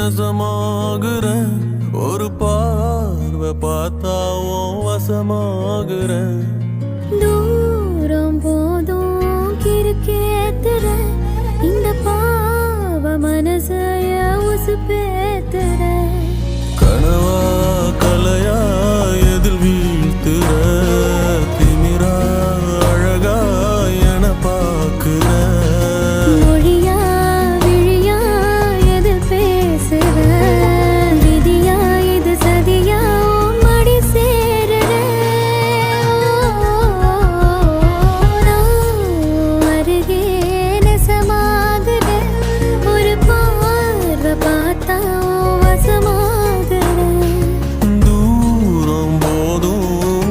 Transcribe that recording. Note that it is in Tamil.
நசமாகுற ஒரு பார்வை பார்த்தா உன் வசமாகுற தூரம் போதும் கிறுக்கேத்துற இந்த பாவ மனச